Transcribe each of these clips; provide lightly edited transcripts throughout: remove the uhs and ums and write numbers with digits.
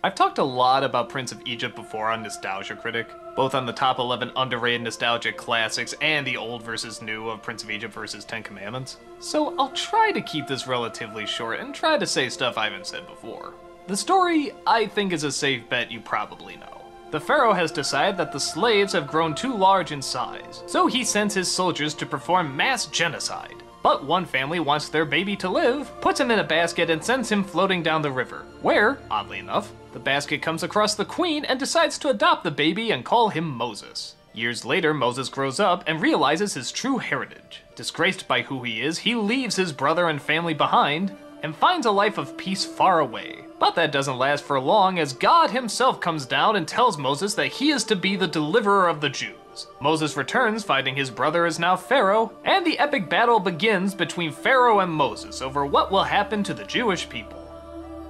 I've talked a lot about Prince of Egypt before on Nostalgia Critic, both on the top 11 underrated nostalgic classics and the old versus new of Prince of Egypt versus Ten Commandments. So I'll try to keep this relatively short and try to say stuff I haven't said before. The story, I think, is a safe bet you probably know. The pharaoh has decided that the slaves have grown too large in size, so he sends his soldiers to perform mass genocide. But one family wants their baby to live, puts him in a basket, and sends him floating down the river, where, oddly enough, the basket comes across the queen and decides to adopt the baby and call him Moses. Years later, Moses grows up and realizes his true heritage. Disgraced by who he is, he leaves his brother and family behind and finds a life of peace far away. But that doesn't last for long, as God himself comes down and tells Moses that he is to be the deliverer of the Jews. Moses returns, finding his brother is now Pharaoh, and the epic battle begins between Pharaoh and Moses over what will happen to the Jewish people.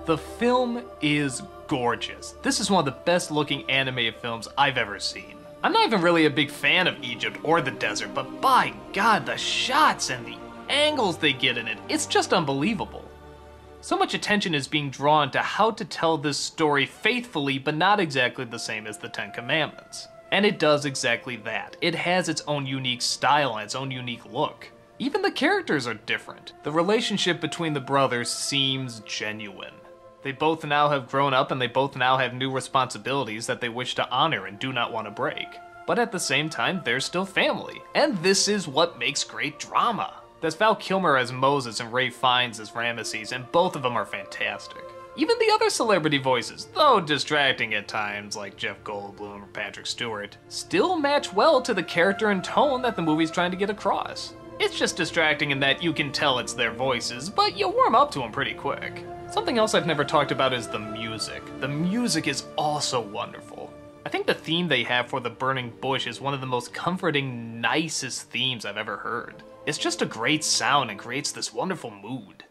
The film is gorgeous. This is one of the best looking animated films I've ever seen. I'm not even really a big fan of Egypt or the desert, but by God, the shots and the angles they get in it, it's just unbelievable. So much attention is being drawn to how to tell this story faithfully, but not exactly the same as the Ten Commandments. And it does exactly that. It has its own unique style and its own unique look. Even the characters are different. The relationship between the brothers seems genuine. They both now have grown up and they both now have new responsibilities that they wish to honor and do not want to break. But at the same time, they're still family. And this is what makes great drama. There's Val Kilmer as Moses and Ralph Fiennes as Ramesses, and both of them are fantastic. Even the other celebrity voices, though distracting at times like Jeff Goldblum or Patrick Stewart, still match well to the character and tone that the movie's trying to get across. It's just distracting in that you can tell it's their voices, but you warm up to them pretty quick. Something else I've never talked about is the music. The music is also wonderful. I think the theme they have for the burning bush is one of the most comforting, nicest themes I've ever heard. It's just a great sound and creates this wonderful mood.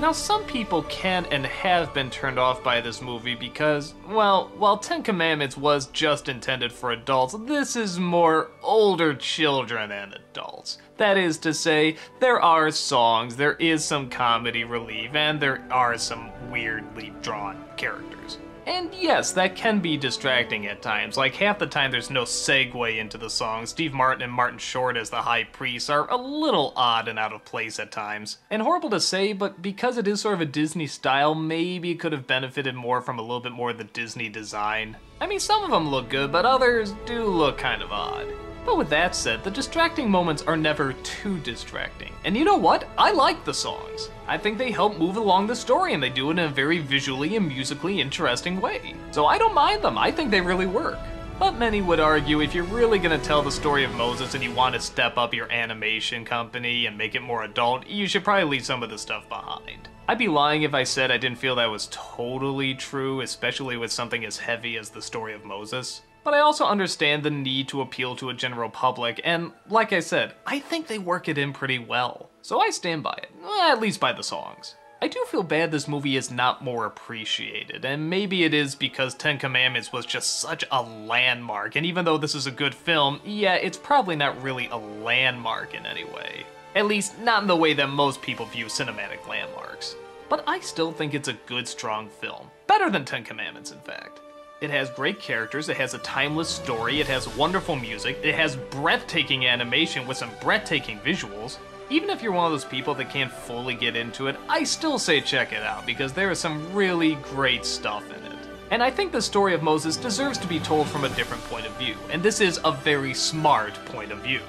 Now, some people can and have been turned off by this movie because, well, while Ten Commandments was just intended for adults, this is more older children and adults. That is to say, there are songs, there is some comedy relief, and there are some weirdly drawn characters. And yes, that can be distracting at times. Like, half the time there's no segue into the song. Steve Martin and Martin Short as the high priests are a little odd and out of place at times. And horrible to say, but because it is sort of a Disney style, maybe it could have benefited more from a little bit more of the Disney design. I mean, some of them look good, but others do look kind of odd. But with that said, the distracting moments are never too distracting. And you know what? I like the songs. I think they help move along the story, and they do it in a very visually and musically interesting way. So I don't mind them, I think they really work. But many would argue if you're really gonna tell the story of Moses and you want to step up your animation company and make it more adult, you should probably leave some of the stuff behind. I'd be lying if I said I didn't feel that was totally true, especially with something as heavy as the story of Moses. But I also understand the need to appeal to a general public, and like I said, I think they work it in pretty well. So I stand by it, at least by the songs. I do feel bad this movie is not more appreciated, and maybe it is because Ten Commandments was just such a landmark, and even though this is a good film, yeah, it's probably not really a landmark in any way. At least, not in the way that most people view cinematic landmarks. But I still think it's a good, strong film. Better than Ten Commandments, in fact. It has great characters, it has a timeless story, it has wonderful music, it has breathtaking animation with some breathtaking visuals. Even if you're one of those people that can't fully get into it, I still say check it out because there is some really great stuff in it. And I think the story of Moses deserves to be told from a different point of view, and this is a very smart point of view.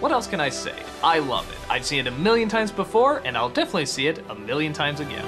What else can I say? I love it. I've seen it a million times before, and I'll definitely see it a million times again.